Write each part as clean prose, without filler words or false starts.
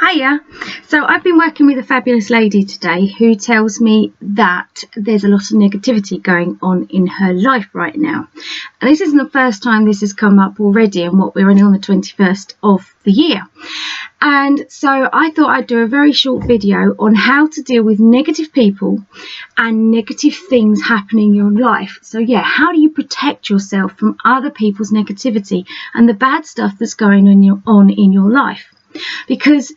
Hiya. So I've been working with a fabulous lady today who tells me that there's a lot of negativity going on in her life right now. And this isn't the first time this has come up already, and what we're only on the 21st of the year. And so I thought I'd do a very short video on how to deal with negative people and negative things happening in your life. So yeah, how do you protect yourself from other people's negativity and the bad stuff that's going on in your life? Because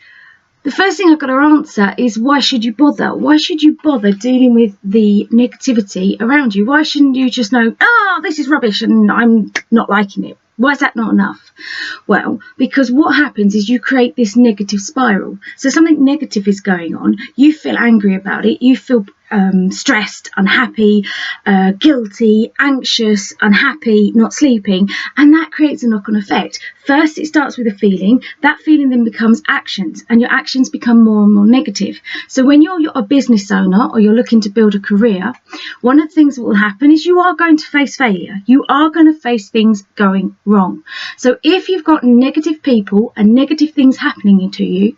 the first thing I've got to answer is, why should you bother? Why should you bother dealing with the negativity around you? Why shouldn't you just know, this is rubbish and I'm not liking it? Why is that not enough? Well, because what happens is you create this negative spiral. So something negative is going on. You feel angry about it. You feel stressed, unhappy, guilty, anxious, unhappy, not sleeping, and that creates a knock-on effect. First, it starts with a feeling. That feeling then becomes actions, and your actions become more and more negative. So when you're a business owner or you're looking to build a career, one of the things that will happen is you are going to face failure. You are going to face things going wrong. So if you've got negative people and negative things happening to you,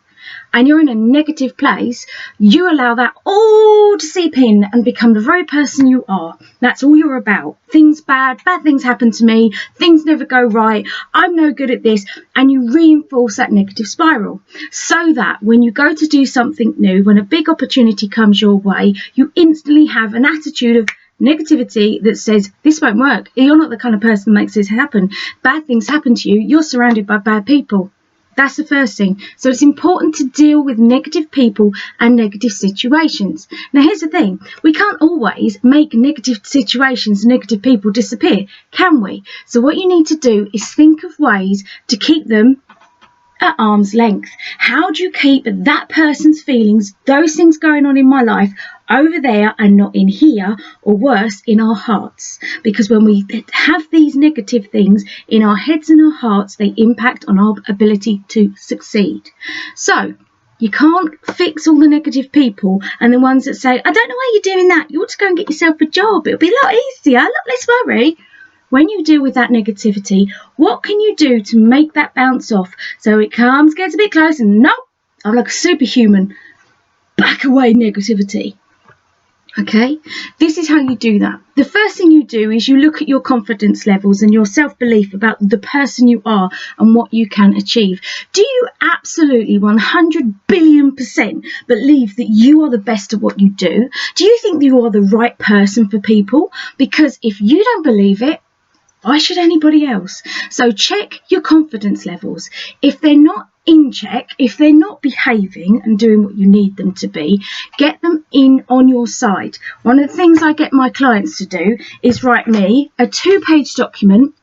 and you're in a negative place, you allow that all to seep in and become the very person you are. That's all you're about. Bad things happen to me, things never go right, I'm no good at this, and you reinforce that negative spiral. So that when you go to do something new, when a big opportunity comes your way, you instantly have an attitude of negativity that says, this won't work. You're not the kind of person that makes this happen. Bad things happen to you. You're surrounded by bad people. That's the first thing. So it's important to deal with negative people and negative situations. Now, here's the thing. We can't always make negative situations and negative people disappear, can we? So what you need to do is think of ways to keep them at arm's length. How do you keep that person's feelings, those things going on in my life, over there and not in here, or worse, in our hearts? Because when we have these negative things in our heads and our hearts, they impact on our ability to succeed. So you can't fix all the negative people and the ones that say, I don't know why you're doing that, you ought to go and get yourself a job, it'll be a lot easier, a lot less worry. When you deal with that negativity, what can you do to make that bounce off so it gets a bit close, and nope, I'm like a superhuman. Back away, negativity. Okay, this is how you do that. The first thing you do is you look at your confidence levels and your self-belief about the person you are and what you can achieve. Do you absolutely 100 billion% believe that you are the best at what you do? Do you think that you are the right person for people? Because if you don't believe it, why should anybody else? So check your confidence levels. If they're not in check, if they're not behaving and doing what you need them to be, get them in on your side. One of the things I get my clients to do is write me a 2-page document,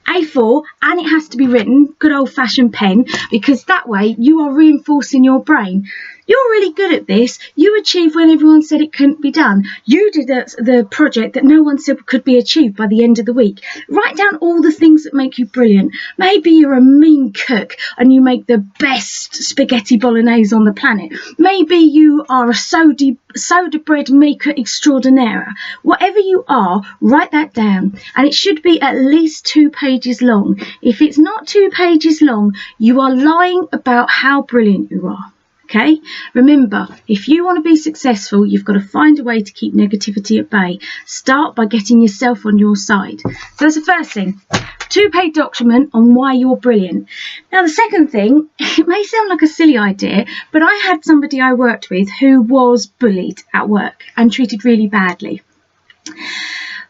A4, and it has to be written good old-fashioned pen, because that way you are reinforcing your brain. You're really good at this. You achieved when everyone said it couldn't be done. You did the project that no one said could be achieved by the end of the week. Write down all the things that make you brilliant. Maybe you're a mean cook and you make the best spaghetti bolognese on the planet. Maybe you are a soda bread maker extraordinaire. Whatever you are, write that down. And it should be at least 2 pages long. If it's not 2 pages long, you are lying about how brilliant you are. Okay, remember, if you want to be successful, you've got to find a way to keep negativity at bay. Start by getting yourself on your side. So that's the first thing. 2-page document on why you're brilliant. Now, the second thing, it may sound like a silly idea, but I had somebody I worked with who was bullied at work and treated really badly.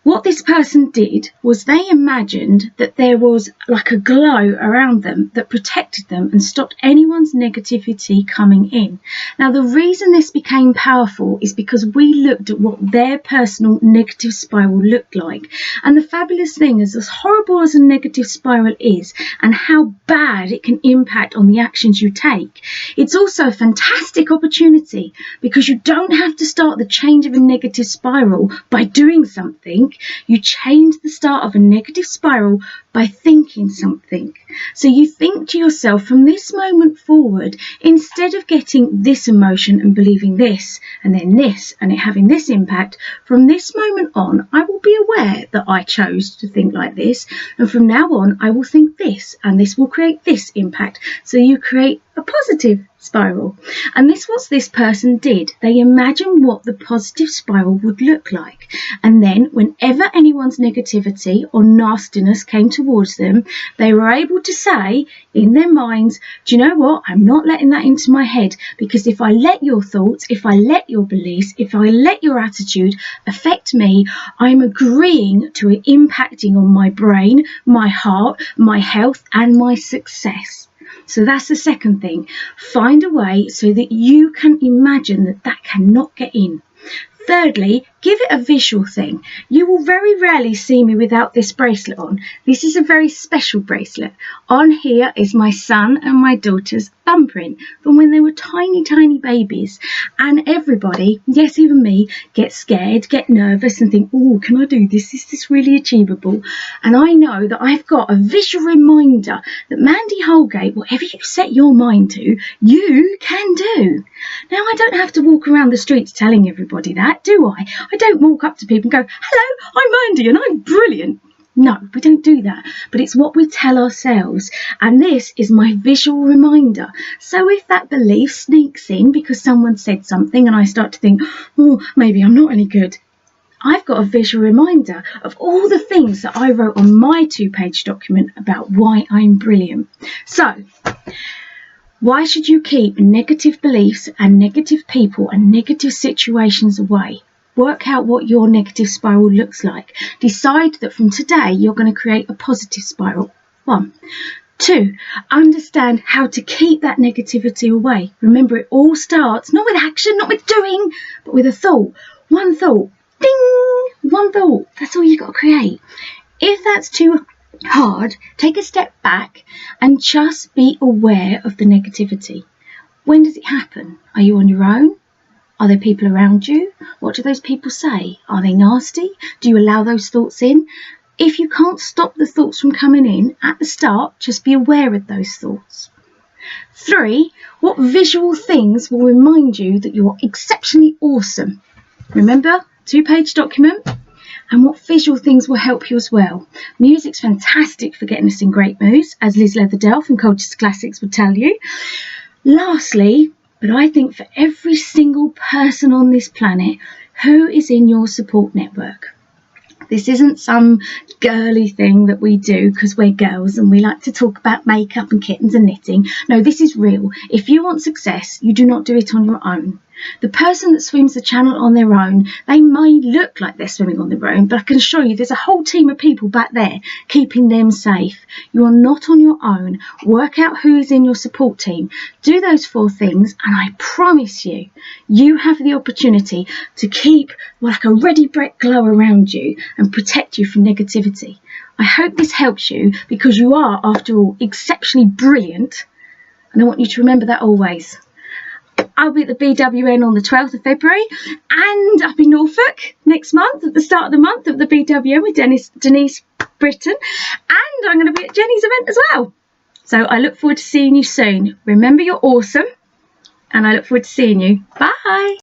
What this person did was they imagined that there was like a glow around them that protected them and stopped anyone's negativity coming in. Now, the reason this became powerful is because we looked at what their personal negative spiral looked like. And the fabulous thing is, as horrible as a negative spiral is and how bad it can impact on the actions you take, it's also a fantastic opportunity, because you don't have to start the change of a negative spiral by doing something. You change the start of a negative spiral by thinking something. So you think to yourself, from this moment forward, instead of getting this emotion and believing this and then this and it having this impact, from this moment on, I will be aware that I chose to think like this, and from now on I will think this, and this will create this impact. So you create a positive spiral. And this was this person did. They imagined what the positive spiral would look like. And then whenever anyone's negativity or nastiness came towards them, they were able to say in their minds, do you know what? I'm not letting that into my head, because if I let your thoughts, if I let your beliefs, if I let your attitude affect me, I'm agreeing to it impacting on my brain, my heart, my health and my success. So that's the second thing. Find a way so that you can imagine that that cannot get in. Thirdly, give it a visual thing. You will very rarely see me without this bracelet on. This is a very special bracelet. On here is my son and my daughter's thumbprint from when they were tiny, tiny babies. And everybody, yes, even me, get scared, get nervous and think, oh, can I do this? Is this really achievable? And I know that I've got a visual reminder that Mandy Holgate, whatever you set your mind to, you can do. Now, I don't have to walk around the streets telling everybody that, do I? I don't walk up to people and go, hello, I'm Mandy and I'm brilliant. No, we don't do that. But it's what we tell ourselves. And this is my visual reminder. So if that belief sneaks in because someone said something and I start to think, oh, maybe I'm not any good, I've got a visual reminder of all the things that I wrote on my 2-page document about why I'm brilliant. So, why should you keep negative beliefs and negative people and negative situations away? Work out what your negative spiral looks like. Decide that from today you're going to create a positive spiral. 1. 2. Understand how to keep that negativity away. Remember, it all starts not with action, not with doing, but with a thought. One thought. Ding! One thought. That's all you've got to create. If that's too hard, take a step back and just be aware of the negativity. When does it happen? Are you on your own? Are there people around you? What do those people say? Are they nasty? Do you allow those thoughts in? If you can't stop the thoughts from coming in at the start, just be aware of those thoughts. 3. What visual things will remind you that you're exceptionally awesome? Remember, 2-page document. And what visual things will help you as well? Music's fantastic for getting us in great moods, as Liz Leatherdale from Colchester Classics will tell you. Lastly, but I think for every single person on this planet, who is in your support network? This isn't some girly thing that we do because we're girls and we like to talk about makeup and kittens and knitting. No, this is real. If you want success, you do not do it on your own. The person that swims the channel on their own, they may look like they're swimming on their own, but I can assure you there's a whole team of people back there keeping them safe. You are not on your own. Work out who is in your support team. Do those 4 things and I promise you, you have the opportunity to keep like a ready brick glow around you and protect you from negativity. I hope this helps you because you are, after all, exceptionally brilliant, and I want you to remember that always. I'll be at the BWN on the 12th of February and up in Norfolk next month at the start of the month of the BWN with Denise Britton, and I'm going to be at Jenny's event as well. So I look forward to seeing you soon. Remember, you're awesome and I look forward to seeing you. Bye.